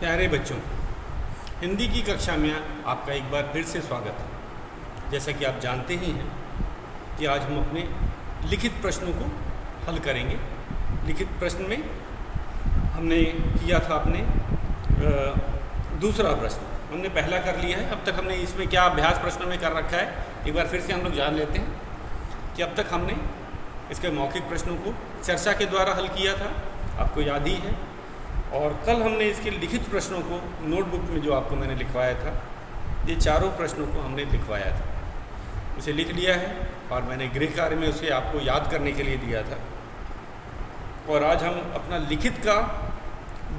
प्यारे बच्चों, हिंदी की कक्षा में आपका एक बार फिर से स्वागत है। जैसा कि आप जानते ही हैं कि आज हम अपने लिखित प्रश्नों को हल करेंगे। लिखित प्रश्न में हमने किया था अपने दूसरा प्रश्न हमने पहला कर लिया है। अब तक हमने इसमें क्या अभ्यास प्रश्नों में कर रखा है, एक बार फिर से हम लोग जान लेते हैं कि अब तक हमने इसके मौखिक प्रश्नों को चर्चा के द्वारा हल किया था, आपको याद ही है। और कल हमने इसके लिखित प्रश्नों को नोटबुक में जो आपको मैंने लिखवाया था, ये चारों प्रश्नों को हमने लिखवाया था, उसे लिख लिया है और मैंने गृह कार्य में उसे आपको याद करने के लिए दिया था। और आज हम अपना लिखित का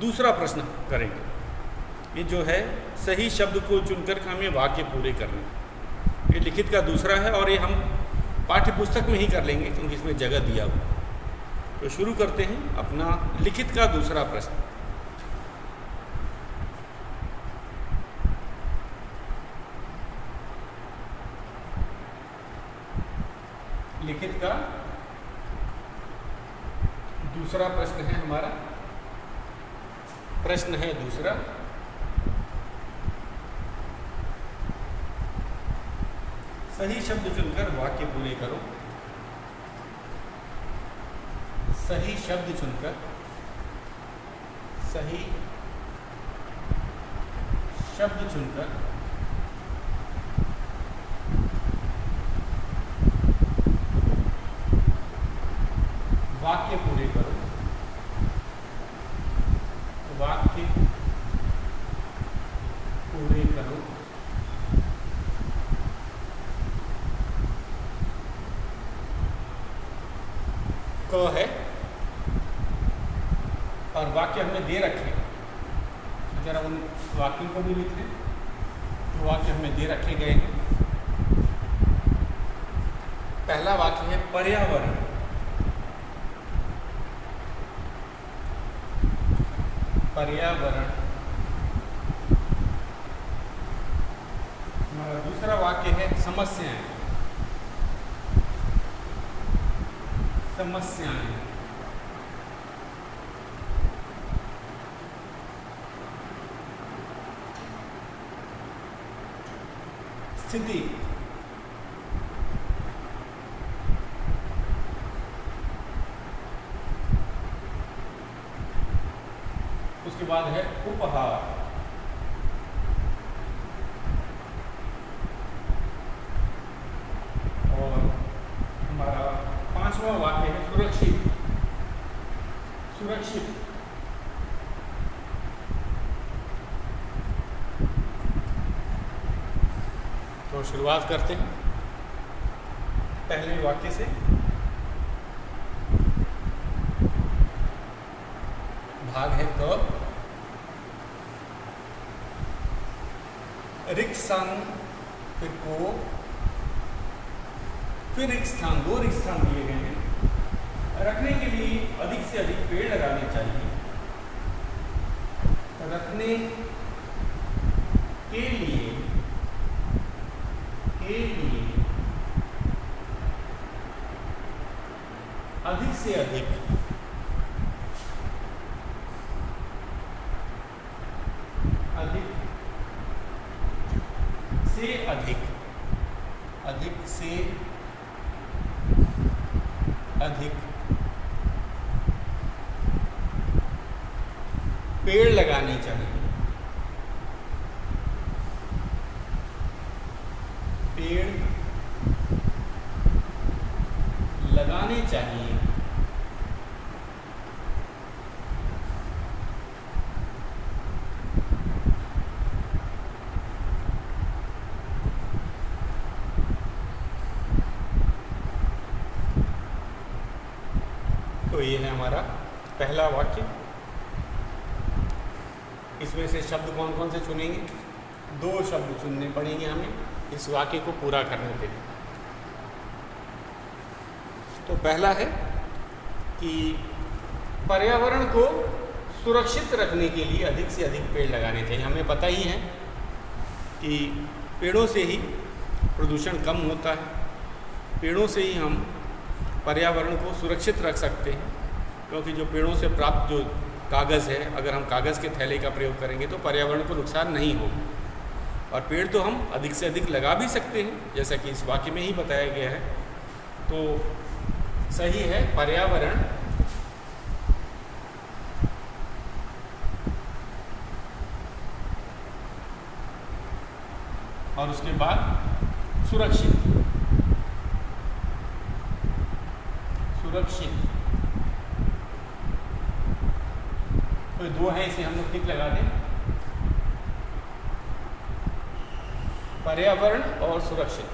दूसरा प्रश्न करेंगे। ये जो है सही शब्द को चुनकर हमें वाक्य पूरे करने, ये लिखित का दूसरा है और ये हम पाठ्य पुस्तक में ही कर लेंगे क्योंकि इसमें जगह दिया हुआ। तो शुरू करते हैं अपना लिखित का दूसरा प्रश्न। लिखित का दूसरा प्रश्न है हमारा। प्रश्न है दूसरा, सही शब्द चुनकर वाक्य पूरे करो। सही शब्द चुनकर, सही शब्द चुनकर वाक्य पूरे करो। वाक्य पूरे करो। क है और वाक्य हमें दे रखे। जरा उन वाक्यों को भी लिख लें। तो वाक्य हमें दे रखे गए हैं। पहला वाक्य है पर्यावरण। पर्यावरण। हमारा दूसरा वाक्य है समस्याएं। समस्याएं। स्थिति। उसके बाद है उपहार। और हमारा पांचवा वाक्य है सुरक्षित। सुरक्षित। तो शुरुआत करते हैं पहले वाक्य से। भाग है क। रिक्त स्थान, फिर को, फिर रिक्त स्थान, दो रिक्त स्थान दिए गए हैं। रखने के लिए अधिक से अधिक पेड़ लगाने चाहिए। रखने के लिए अधिक से अधिक अधिक पेड़ लगाने चाहिए। पेड़ लगाने चाहिए। तो ये है हमारा पहला वाक्य। इसमें से शब्द कौन कौन से चुनेंगे? दो शब्द चुनने पड़ेंगे हमें इस वाक्य को पूरा करने के लिए। तो पहला है कि पर्यावरण को सुरक्षित रखने के लिए अधिक से अधिक पेड़ लगाने चाहिए। हमें पता ही है कि पेड़ों से ही प्रदूषण कम होता है। पेड़ों से ही हम पर्यावरण को सुरक्षित रख सकते हैं, क्योंकि जो पेड़ों से प्राप्त जो कागज़ है, अगर हम कागज़ के थैले का प्रयोग करेंगे तो पर्यावरण को नुकसान नहीं होगा। और पेड़ तो हम अधिक से अधिक लगा भी सकते हैं, जैसा कि इस वाक्य में ही बताया गया है। तो सही है पर्यावरण और उसके बाद सुरक्षित। कोई दो है, इसे हम लोग टिक लगा दें। पर्यावरण और सुरक्षित।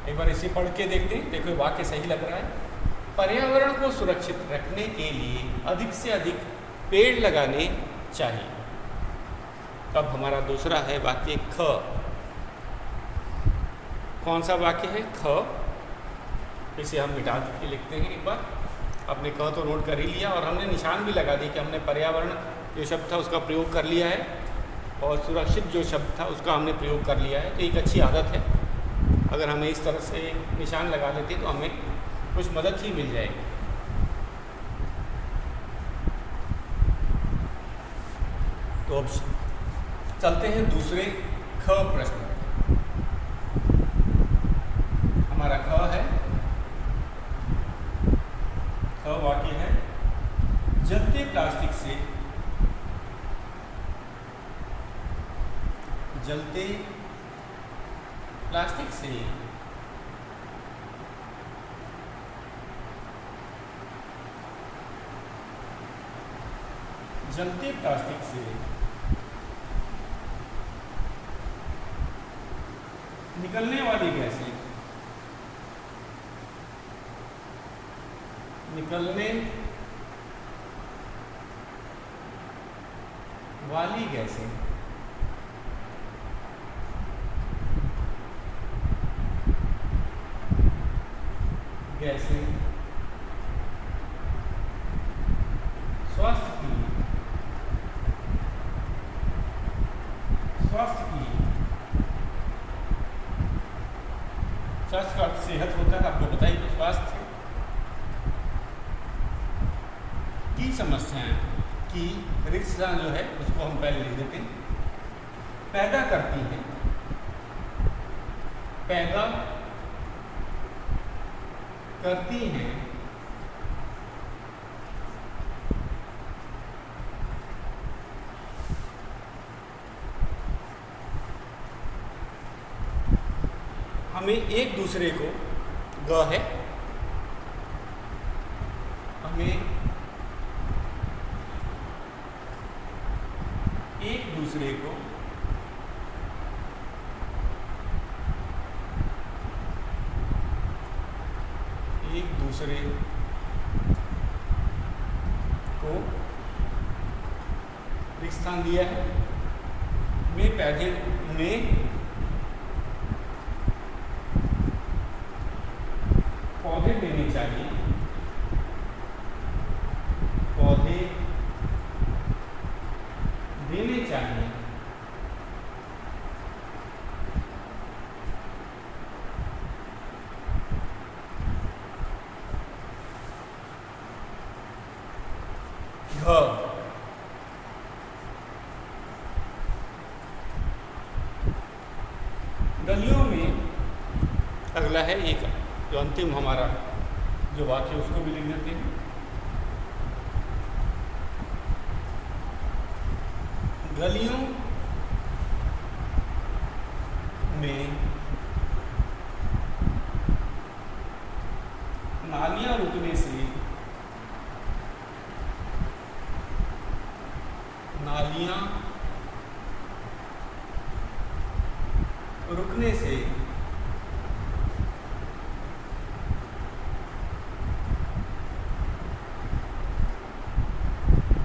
एक बार इसे पढ़ के देखते हैं, देखो वाक्य सही लग रहा है। पर्यावरण को सुरक्षित रखने के लिए अधिक से अधिक पेड़ लगाने चाहिए। अब हमारा दूसरा है वाक्य ख। कौन सा वाक्य है? ख। इसे हम मिटा के लिखते हैं एक बार। आपने क तो नोट कर ही लिया और हमने निशान भी लगा दी कि हमने पर्यावरण जो शब्द था उसका प्रयोग कर लिया है और सुरक्षित जो शब्द था उसका हमने प्रयोग कर लिया है। तो एक अच्छी आदत है, अगर हमें इस तरह से निशान लगा लेते तो हमें कुछ मदद ही मिल जाएगी। तो अब चलते हैं दूसरे ख प्रश्न। हमारा ख है, ख वाक्य है, जलते प्लास्टिक से जलते प्लास्टिक से जलते प्लास्टिक से निकलने वाली गैसें, निकलने वाली गैसें स्वास्थ्य की स्वास्थ्य का अर्थ सेहत होता है, आपको बताइए। तो स्वास्थ्य की समस्याएं की रिक्शा जो है उसको हम पहले लिख देते हैं। पैदा करती है, पैदा करती हैं हमें एक दूसरे को, ग है, हमें एक दूसरे को स्थान दिया है। में पौधे में पौधे देने चाहिए, पौधे देने चाहिए। गलियों में अगला है एक जो अंतिम हमारा जो वाक्य उसको भी लिख देते हैं। गलियों में नालियां रुकने से, नालियां रुकने से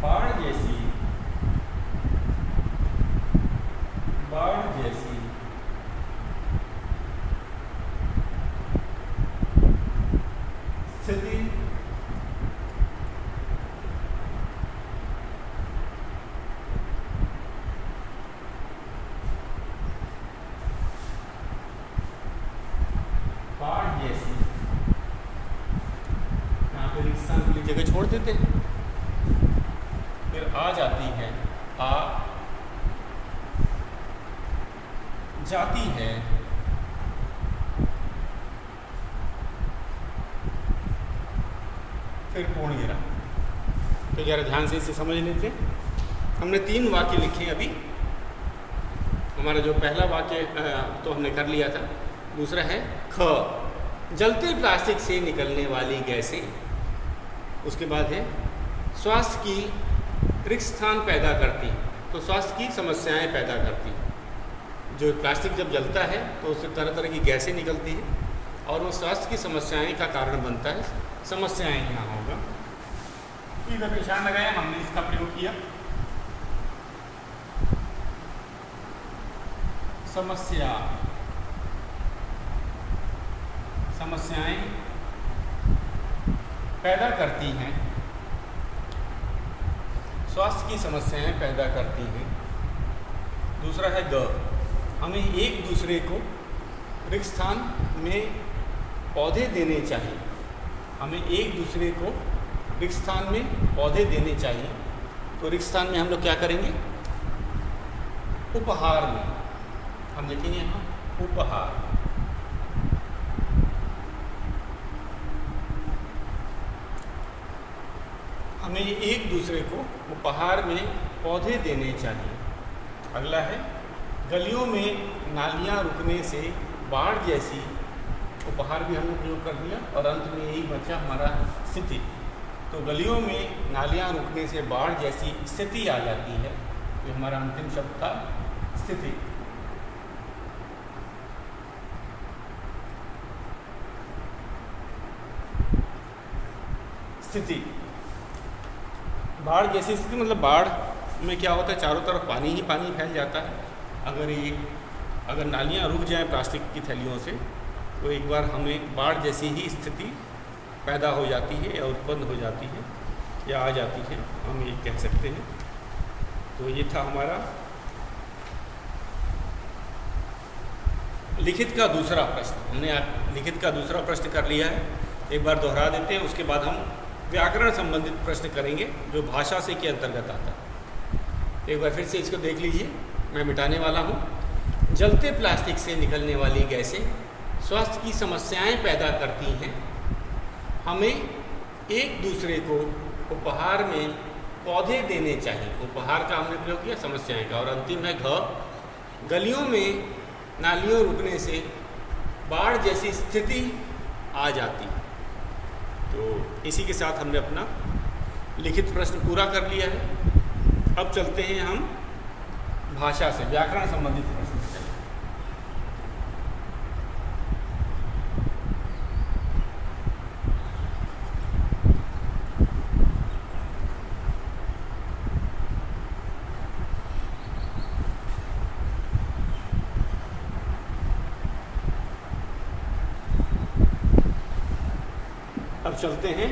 बाढ़ जैसी स्थिति जाती है, फिर पूर्ण गिरा। तो जरा ध्यान से इसे समझ लेते हैं। हमने 3 वाक्य लिखे अभी। हमारा जो पहला वाक्य तो हमने कर लिया था। दूसरा है ख, जलते प्लास्टिक से निकलने वाली गैसें। उसके बाद है स्वास्थ्य की रिक्त स्थान पैदा करती, तो स्वास्थ्य की समस्याएं पैदा करती। जो प्लास्टिक जब जलता है तो उससे तरह तरह की गैसें निकलती है और वो स्वास्थ्य की समस्याएं का कारण बनता है। समस्याएं यहाँ होगा, इधर निशान लगाया, हमने इसका प्रयोग किया। समस्या, समस्याएं पैदा करती हैं, स्वास्थ्य की समस्याएं पैदा करती हैं। दूसरा है ग, हमें एक दूसरे को रिक्त स्थान में पौधे देने चाहिए। हमें एक दूसरे को रिक्त स्थान में पौधे देने चाहिए। तो रिक्त स्थान में हम लोग क्या करेंगे? उपहार में हम लिखेंगे यहाँ उपहार। हमें एक दूसरे को उपहार में पौधे देने चाहिए। अगला है गलियों में नालियाँ रुकने से बाढ़ जैसी, उपहार भी हमने प्रयोग कर दिया और अंत में यही बचा हमारा स्थिति। तो गलियों में नालियाँ रुकने से बाढ़ जैसी स्थिति आ जाती है। तो हमारा अंतिम शब्द था स्थिति। स्थिति, बाढ़ जैसी स्थिति मतलब बाढ़ में क्या होता है, चारों तरफ पानी ही पानी फैल जाता है। अगर नालियाँ रुक जाएं प्लास्टिक की थैलियों से तो एक बार हमें बाढ़ जैसी ही स्थिति पैदा हो जाती है या उत्पन्न हो जाती है या आ जाती है, हम ये कह सकते हैं। तो ये था हमारा लिखित का दूसरा प्रश्न। हमने लिखित का दूसरा प्रश्न कर लिया है, एक बार दोहरा देते हैं। उसके बाद हम व्याकरण संबंधित प्रश्न करेंगे जो भाषा से के अंतर्गत आता है। एक बार फिर से इसको देख लीजिए, मैं मिटाने वाला हूँ। जलते प्लास्टिक से निकलने वाली गैसें स्वास्थ्य की समस्याएं पैदा करती हैं। हमें एक दूसरे को उपहार में पौधे देने चाहिए। उपहार का हमने प्रयोग किया, समस्याएं का। और अंतिम है घ, गलियों में नालियों रुकने से बाढ़ जैसी स्थिति आ जाती। तो इसी के साथ हमने अपना लिखित प्रश्न पूरा कर लिया है। अब चलते हैं हम भाषा से व्याकरण संबंधित प्रश्न से। अब चलते हैं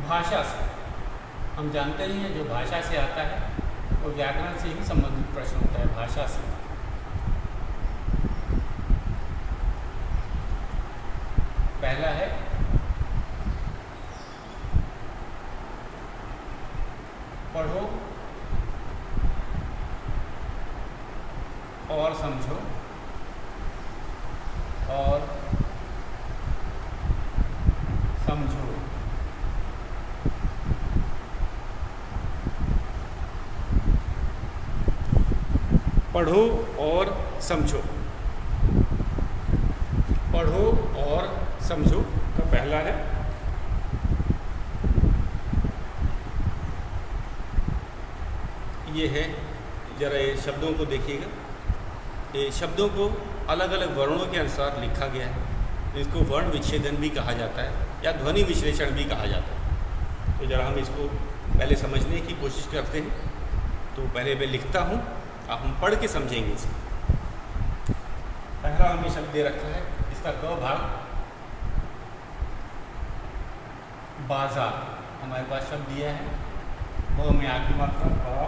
भाषा से। हम जानते ही हैं जो भाषा से आता है वो व्याकरण से ही संबंधित प्रश्न होता है। भाषा से पहला है पढ़ो और समझो और समझो। पढ़ो और समझो। पढ़ो और समझो का पहला है। ये है, जरा ये शब्दों को देखिएगा। ये शब्दों को अलग अलग वर्णों के अनुसार लिखा गया है। इसको वर्ण विच्छेदन भी कहा जाता है या ध्वनि विश्लेषण भी कहा जाता है। तो जरा हम इसको पहले समझने की कोशिश करते हैं। तो पहले मैं लिखता हूँ, अब हम पढ़ के समझेंगे इसे। पहला हमें शब्द दे रखा है, इसका क भाग बाजार। हमारे पास शब्द दिया है, वो में आखिरी मात्रा बा,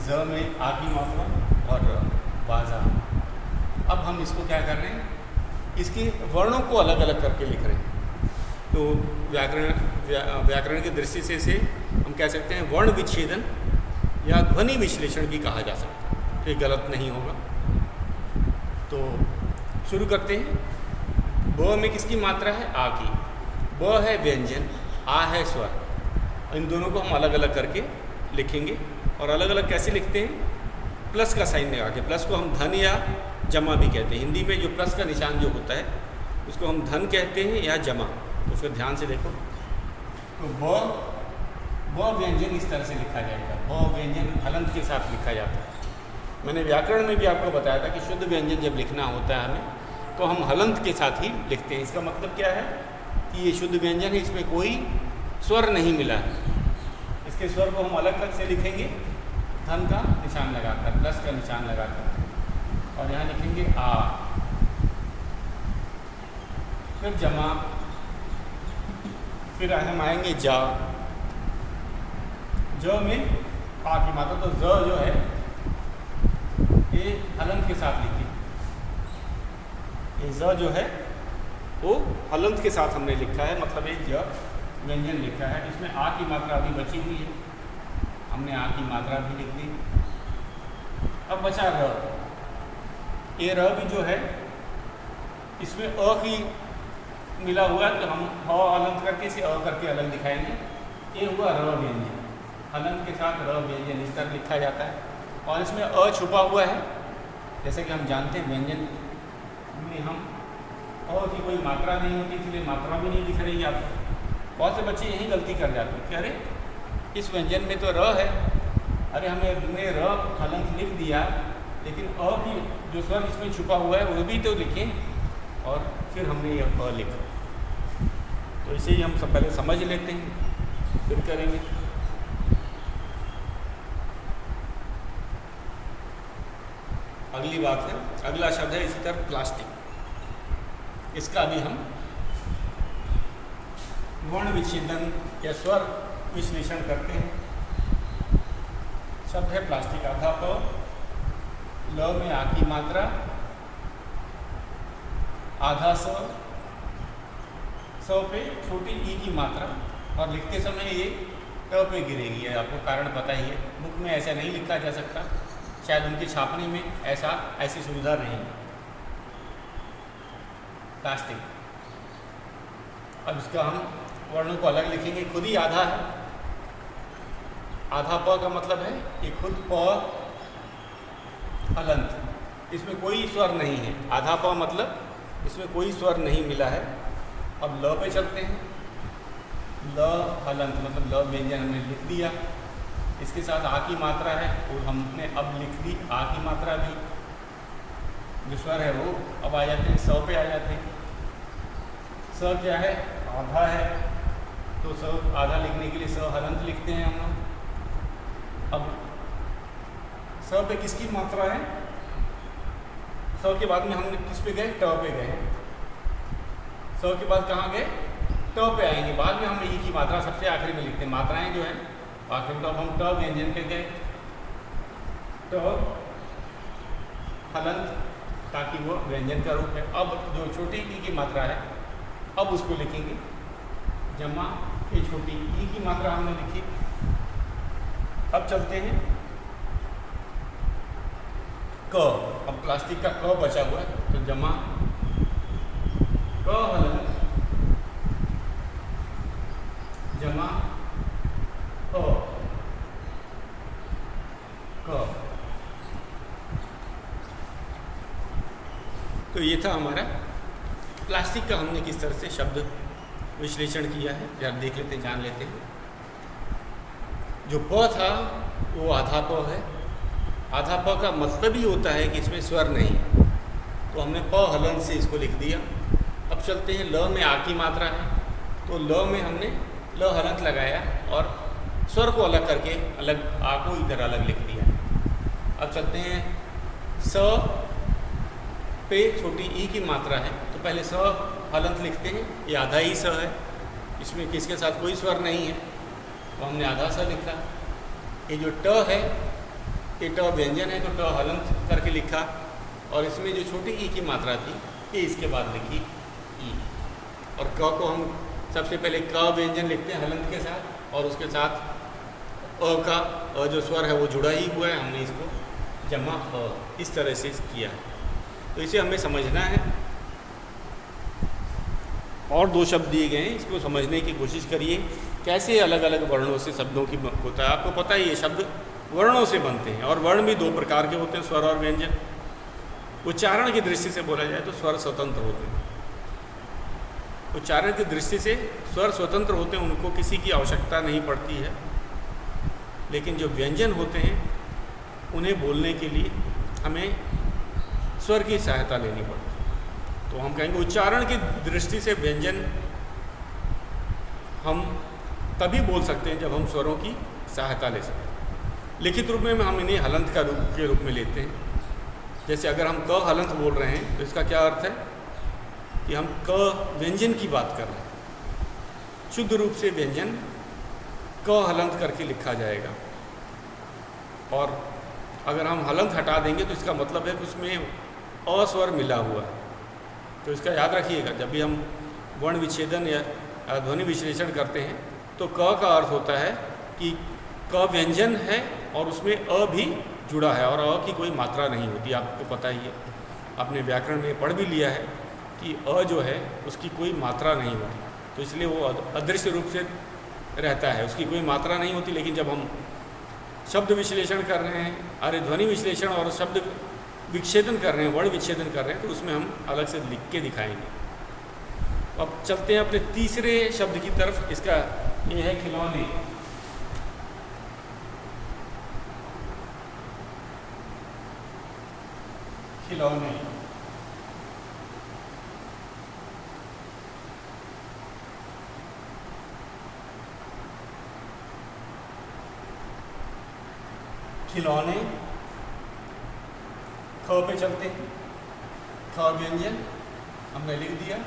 ज में आखिरी मात्रा और बाजार। अब हम इसको क्या कर रहे हैं, इसके वर्णों को अलग अलग करके लिख रहे हैं। तो व्याकरण की दृष्टि से इसे हम कह सकते हैं वर्ण विच्छेदन या ध्वनि विश्लेषण भी कहा जा सकता है। ये गलत नहीं होगा। तो शुरू करते हैं। ब में किसकी मात्रा है? आ की। ब है व्यंजन, आ है स्वर। इन दोनों को हम अलग अलग करके लिखेंगे। और अलग अलग कैसे लिखते हैं? प्लस का साइन लगा के। प्लस को हम धन या जमा भी कहते हैं। हिंदी में जो प्लस का निशान जो होता है उसको हम धन कहते हैं या जमा। तो फिर ध्यान से देखो। तो ब व्यंजन इस तरह से लिखा जाएगा। ब व्यंजन हलंत के साथ लिखा जाता है। मैंने व्याकरण में भी आपको बताया था कि शुद्ध व्यंजन जब लिखना होता है हमें तो हम हलंत के साथ ही लिखते हैं। इसका मतलब क्या है कि ये शुद्ध व्यंजन है, इसमें कोई स्वर नहीं मिला है। इसके स्वर को हम अलग अलग से लिखेंगे, धन का निशान लगाकर, प्लस का निशान लगाकर, और यहाँ लिखेंगे आ, फिर जमा, फिर हम आएंगे जा। ज में आ की मात्रा, तो ज जो है ये हलंत के साथ लिखी। ये ज जो है वो हलंत के साथ हमने लिखा है, मतलब एक ज व्यंजन लिखा है। इसमें आ की मात्रा अभी बची हुई है, हमने आ की मात्रा भी लिख दी। अब बचा र। ये र भी जो है इसमें अ की मिला हुआ है, तो हम ह हलंत करके इसे अ करके अलग दिखाएंगे। ये हुआ र व्यंजन, हलंत के साथ र व्यंजन इस तरह लिखा जाता है। और इसमें अ छुपा हुआ है, जैसे कि हम जानते हैं व्यंजन में हम अ की कोई मात्रा नहीं होती, इसलिए मात्रा भी नहीं दिख रही है आपको। बहुत से बच्चे यही गलती कर जाते हैं कि अरे इस व्यंजन में तो र है, अरे हमने र हलंत लिख दिया, लेकिन अ की जो स्वर इसमें छुपा हुआ है वो भी तो लिखें, और फिर हमने ये अ लिखा। तो इसे ही हम सब पहले समझ लेते हैं, फिर करेंगे। अगली बात है, अगला शब्द है इसी तरह प्लास्टिक। इसका भी हम वर्ण विच्छेदन या स्वर विश्लेषण करते हैं। शब्द है प्लास्टिक। आधा प, ल में आ की मात्रा, आधा स पे छोटी ई की मात्रा, और लिखते समय ये ट पे गिरेगी। है आपको कारण पता ही है, बुक में ऐसा नहीं लिखा जा सकता, शायद उनके छापने में ऐसी सुविधा नहीं है। प्लास्टिक। अब इसका हम वर्णों को अलग लिखेंगे। खुद ही आधा है। आधा प का मतलब है कि खुद प हलंत, इसमें कोई स्वर नहीं है। आधा प मतलब इसमें कोई स्वर नहीं मिला है। अब ल पे चलते हैं। ल हलंत मतलब ल व्यंजन हमने लिख दिया, इसके साथ आ की मात्रा है और हमने अब लिख दी आ की मात्रा भी। जो स्वर है वो अब आ जाते हैं स पे आ जाते हैं। स क्या है? आधा है, तो स आधा लिखने के लिए स हलंत लिखते हैं हम लोग। अब स पे किसकी मात्रा है? स के बाद में हमने किस पे गए? ट पे गए। स के बाद कहाँ गए? ट पे आएंगे। बाद में हम ई की मात्रा सबसे आखिरी में लिखते हैं। मात्राएं जो है आखिर में, तो अब हम ट व्यंजन पे गए, ट हलंत, ताकि वो व्यंजन का रूप है। अब जो छोटी ई की मात्रा है अब उसको लिखेंगे जमा। ये छोटी ई की मात्रा हमने लिखी। अब चलते हैं क। अब प्लास्टिक का क बचा हुआ है, तो जमा क हलंत जमा क। तो ये था हमारा प्लास्टिक का, हमने किस तरह से शब्द विश्लेषण किया है, जरा देख लेते हैं, जान लेते हैं। जो प था वो आधा प है। आधा प का मतलब ही होता है कि इसमें स्वर नहीं है, तो हमने प हलंत से इसको लिख दिया। अब चलते हैं ल में आ की मात्रा है, तो ल में हमने ल हलंत लगाया और स्वर को अलग करके अलग आ को इधर अलग लिख दिया। अब चलते हैं स पे छोटी ई की मात्रा है, तो पहले स हलंत लिखते हैं। ये आधा ही स है, इसमें किसके साथ कोई स्वर नहीं है, तो हमने आधा स लिखा। ये जो ट है ये ट व्यंजन है, तो ट हलंत करके लिखा। और इसमें जो छोटी ई की मात्रा थी ए इसके बाद लिखी ई। और क को हम सबसे पहले क व्यंजन लिखते हैं हलंत के साथ, और उसके साथ अ का जो स्वर है वो जुड़ा ही हुआ है, हमने इसको जमा अ इस तरह से किया है। तो इसे हमें समझना है। और दो शब्द दिए गए हैं, इसको समझने की कोशिश करिए कैसे अलग अलग वर्णों से शब्दों की होता है। आपको पता है ये शब्द वर्णों से बनते हैं, और वर्ण भी दो प्रकार के होते हैं, स्वर और व्यंजन। उच्चारण की दृष्टि से बोला जाए तो स्वर स्वतंत्र होते हैं। उच्चारण की दृष्टि से स्वर स्वतंत्र होते हैं, उनको किसी की आवश्यकता नहीं पड़ती है। लेकिन जो व्यंजन होते हैं उन्हें बोलने के लिए हमें स्वर की सहायता लेनी पड़ती है। तो हम कहेंगे उच्चारण की दृष्टि से व्यंजन हम तभी बोल सकते हैं जब हम स्वरों की सहायता ले सकते हैं। लिखित रूप में हम इन्हें हलंत के रूप में लेते हैं। जैसे अगर हम क हलंत बोल रहे हैं तो इसका क्या अर्थ है कि हम क व्यंजन की बात कर रहे हैं। शुद्ध रूप से व्यंजन क हलंत करके लिखा जाएगा, और अगर हम हलंत हटा देंगे तो इसका मतलब है कि उसमें अ स्वर मिला हुआ है। तो इसका याद रखिएगा, जब भी हम वर्ण विच्छेदन या ध्वनि विश्लेषण करते हैं तो क का अर्थ होता है कि क व्यंजन है और उसमें अ भी जुड़ा है, और अ की कोई मात्रा नहीं होती। आपको पता ही है, आपने व्याकरण में पढ़ भी लिया है कि अ जो है उसकी कोई मात्रा नहीं होती, तो इसलिए वो अदृश्य रूप से रहता है, उसकी कोई मात्रा नहीं होती। लेकिन जब हम शब्द विश्लेषण कर रहे हैं, अरे ध्वनि विश्लेषण और शब्द विच्छेदन कर रहे हैं, वर्ण विच्छेदन कर रहे हैं, तो उसमें हम अलग से लिख के दिखाएंगे। अब चलते हैं अपने तीसरे शब्द की तरफ। इसका ये है खिलौने। खिलौने खिलौने ख पे चलते हैं। ख व्यंजन हमने लिख दिया।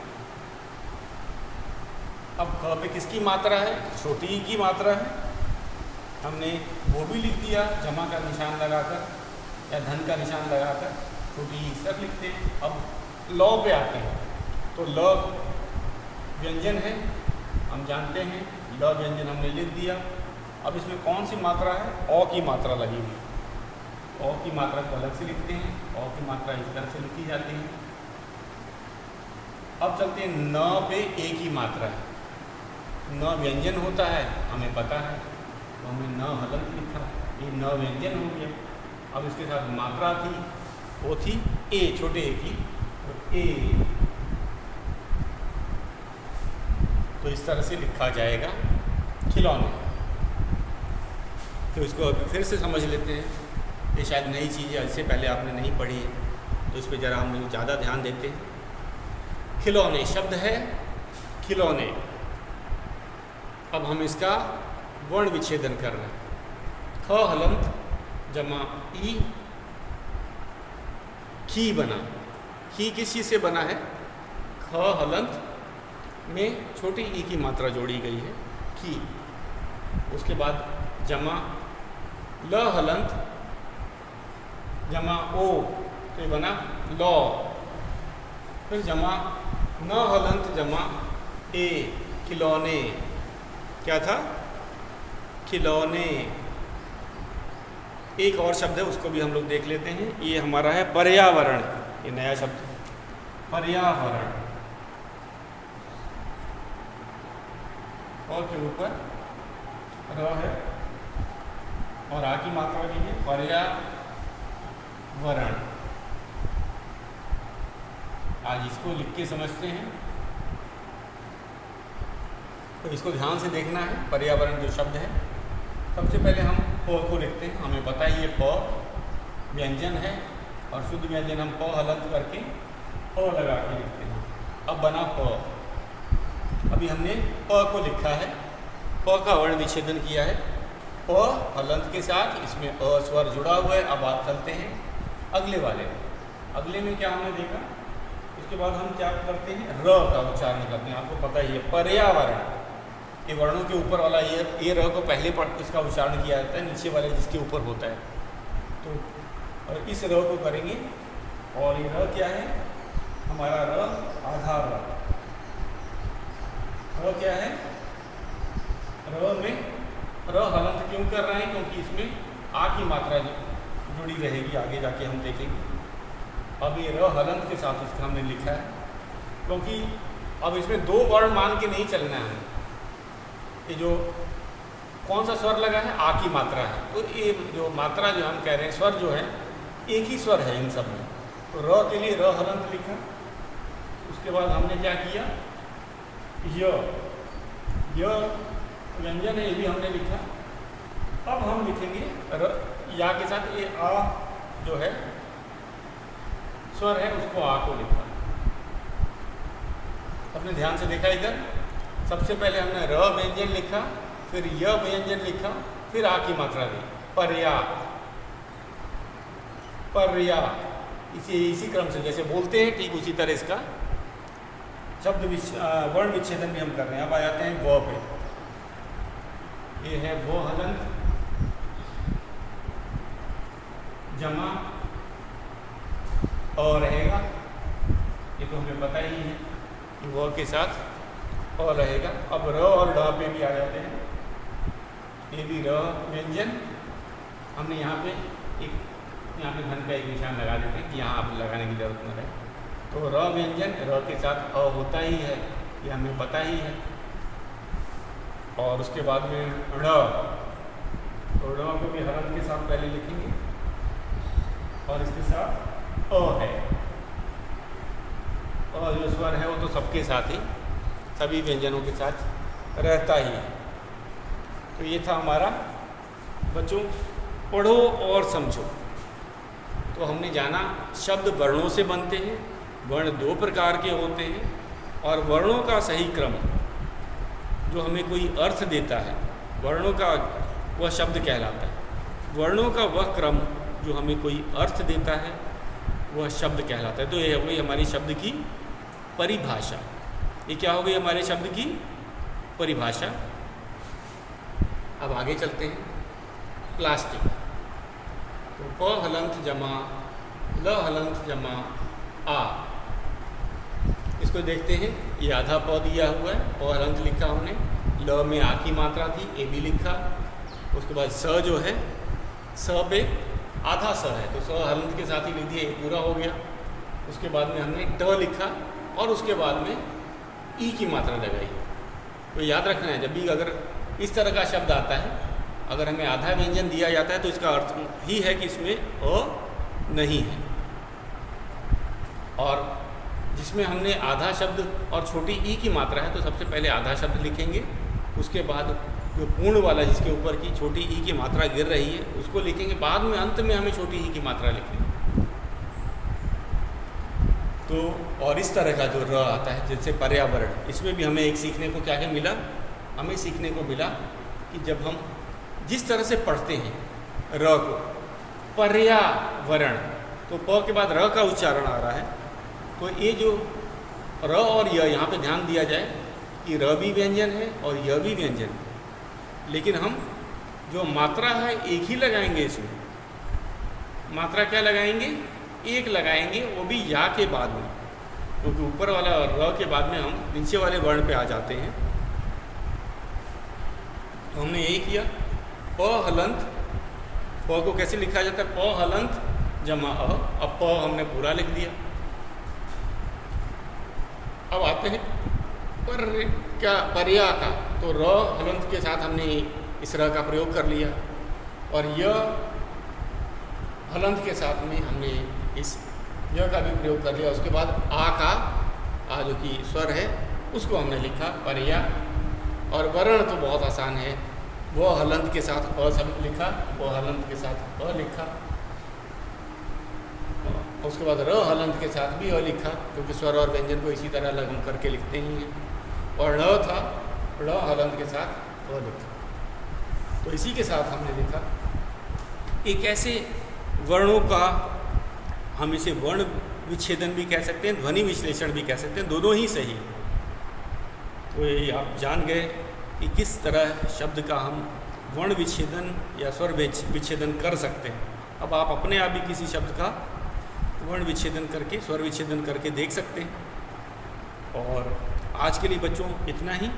अब ख पे किसकी मात्रा है? छोटी ई की मात्रा है, हमने वो भी लिख दिया जमा का निशान लगाकर या धन का निशान लगाकर, छोटी ई सब लिखते हैं। अब ल पे आते हैं तो ल व्यंजन है, हम जानते हैं ल व्यंजन हमने लिख दिया। अब इसमें कौन सी मात्रा है? अ की मात्रा लगी हुई। अ की मात्रा को अलग से लिखते हैं। अ की मात्रा इस तरह से लिखी जाती है। अब चलते हैं न पे ए की मात्रा है। न व्यंजन होता है, हमें पता है, तो हमने न हलंत लिखा, ये न व्यंजन हो गया। अब इसके साथ मात्रा थी, वो थी ए, छोटे ए की, तो ए। तो इस तरह से लिखा जाएगा खिलौने। तो इसको फिर से समझ लेते हैं, ये शायद नई चीज़ है, इससे पहले आपने नहीं पढ़ी है, तो इस पर ज़रा हम ज़्यादा ध्यान देते हैं। खिलौने शब्द है, खिलौने। अब हम इसका वर्ण विच्छेदन कर रहे हैं। ख हलंत जमा ई, खी बना। खी किस चीज़ से बना है? ख हलंत में छोटी ई की मात्रा जोड़ी गई है, खी। उसके बाद जमा ल हलंत जमा ओ, तो ये बना लौ। फिर जमा न हलंत जमा ए, खिलौने। क्या था? खिलौने। एक और शब्द है, उसको भी हम लोग देख लेते हैं। ये हमारा है पर्यावरण। ये नया शब्द है, पर्यावरण। और के ऊपर र है और आ की मात्रा भी है, पर्यावरण। आज इसको लिख के समझते हैं, तो इसको ध्यान से देखना है। पर्यावरण जो शब्द है, सबसे पहले हम प को लिखते हैं। हमें पता है ये प व्यंजन है, और शुद्ध व्यंजन हम प हलंत करके प लगा के लिखते हैं। अब बना प। अभी हमने प को लिखा है, प का वर्ण विच्छेदन किया है, प हलंत के साथ, इसमें अ स्वर जुड़ा हुआ है। अब आप चलते हैं अगले वाले में। अगले में क्या हमने देखा? उसके बाद हम क्या करते हैं? र का उच्चारण करते हैं। आपको पता ही है पर्यावरण, ये वर्णों के ऊपर वाला ये र को पहले इसका उच्चारण किया जाता है, नीचे वाले जिसके ऊपर होता है। तो इस र को करेंगे, और ये र क्या है? हमारा र आधा र। र क्या है? र में र हलंत क्यों कर रहे हैं? क्योंकि इसमें आ की मात्रा जुड़ी रहेगी, आगे जाके हम देखेंगे। अब ये र हलंत के साथ इसका हमने लिखा है, क्योंकि अब इसमें दो वर्ण मान के नहीं चलना है। ये जो कौन सा स्वर लगा है? आ की मात्रा है। तो ये जो मात्रा जो हम कह रहे हैं, स्वर जो है एक ही स्वर है इन सब में। तो र के लिए र हलंत लिखा। उसके बाद हमने क्या किया? य व्यंजन है, ये भी हमने लिखा। अब हम लिखेंगे र या के साथ ये आ जो है स्वर है, उसको आ को लिखा। अपने ध्यान से देखा इधर, सबसे पहले हमने र व्यंजन लिखा, फिर य व्यंजन लिखा, फिर आ की मात्रा दी। पर्या, पर्या, इसी क्रम से जैसे बोलते हैं ठीक उसी तरह इसका शब्द वर्ण विच्छेदन भी हम कर रहे हैं। अब आ जाते हैं व पे। ये है वो हलंत जमा और रहेगा, ये तो हमें पता ही है कि वो के साथ और रहेगा। अब र और ढ पे भी आ जाते हैं। ये भी र व्यंजन हमने यहाँ पे घन का एक निशान लगा देते हैं कि यहाँ आप लगाने की जरूरत न रहे। तो र व्यंजन र के साथ अ होता ही है, ये हमें पता ही है। और उसके बाद में ढ़, तो ढ़ को भी हलंत के साथ पहले लिखेंगे और इसके साथ अ है। और जो स्वर है वो तो सबके साथ ही, सभी व्यंजनों के साथ रहता ही है। तो ये था हमारा बच्चों पढ़ो और समझो। तो हमने जाना शब्द वर्णों से बनते हैं, वर्ण दो प्रकार के होते हैं, और वर्णों का सही क्रम जो हमें कोई अर्थ देता है, वर्णों का वह शब्द कहलाता है। वर्णों का वह क्रम जो हमें कोई अर्थ देता है वह शब्द कहलाता है। तो ये हो गई हमारी शब्द की परिभाषा। ये क्या हो गई हमारे शब्द की परिभाषा। अब आगे चलते हैं। प्लास्टिक, तो प हलंत जमा ल हलंत जमा आ, इसको देखते हैं। ये आधा प दिया हुआ है, प हलंत लिखा हमने, ल में आ की मात्रा थी, ए भी लिखा। उसके बाद स जो है, स पे आधा स है, तो स हलंत के साथ ही लिख दिया, ये पूरा हो गया। उसके बाद में हमने ट लिखा और उसके बाद में ई की मात्रा लगाई। तो याद रखना है, जब भी अगर इस तरह का शब्द आता है, अगर हमें आधा व्यंजन दिया जाता है तो इसका अर्थ ही है कि इसमें अ नहीं है। और जिसमें हमने आधा शब्द और छोटी ई की मात्रा है, तो सबसे पहले आधा शब्द लिखेंगे, उसके बाद जो पूर्ण वाला जिसके ऊपर की छोटी ई की मात्रा गिर रही है उसको लिखेंगे, बाद में अंत में हमें छोटी ई की मात्रा लिखेंगे। तो और इस तरह का जो र आता है, जैसे पर्यावरण, इसमें भी हमें एक सीखने को क्या क्या मिला? हमें सीखने को मिला कि जब हम जिस तरह से पढ़ते हैं र को, पर्यावरण, तो प के बाद र का उच्चारण आ रहा है, तो ये जो र और य, यहाँ पे ध्यान दिया जाए कि र भी व्यंजन है और य भी व्यंजन है, लेकिन हम जो मात्रा है एक ही लगाएंगे इसमें। मात्रा क्या लगाएंगे? एक लगाएंगे, वो भी या के बाद में, क्योंकि ऊपर वाला र के बाद में हम नीचे वाले वर्ण पे आ जाते हैं। तो हमने यही किया। प हलंत, प को कैसे लिखा जाता है? प हलंत जमा अ। अब प हमने पूरा लिख दिया। अब आते हैं पर्या का, तो र हलंत के साथ हमने इस र का प्रयोग कर लिया, और य हलंत के साथ में हमने इस य का भी प्रयोग कर लिया। उसके बाद आ का, आ जो कि स्वर है, उसको हमने लिखा पर्या। और वर्ण तो बहुत आसान है, वो हलंत के साथ अ सब लिखा, वो हलंत के साथ अ लिखा। उसके बाद र हलंत के साथ भी अ लिखा, क्योंकि स्वर और व्यंजन को इसी तरह अलग हम करके लिखते ही हैं। और ण था, ण हलंत के साथ अ लिखा। तो इसी के साथ हमने लिखा। एक ऐसे वर्णों का हम इसे वर्ण विच्छेदन भी कह सकते हैं, ध्वनि विश्लेषण भी कह सकते हैं, दोनों ही सही। तो ये आप जान गए कि किस तरह शब्द का हम वर्ण विच्छेदन या स्वर विच्छेदन कर सकते हैं। अब आप अपने आप भी किसी शब्द का वर्ण विच्छेदन करके, स्वर विच्छेदन करके देख सकते हैं। और आज के लिए बच्चों इतना ही।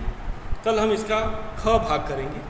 कल हम इसका ख भाग करेंगे।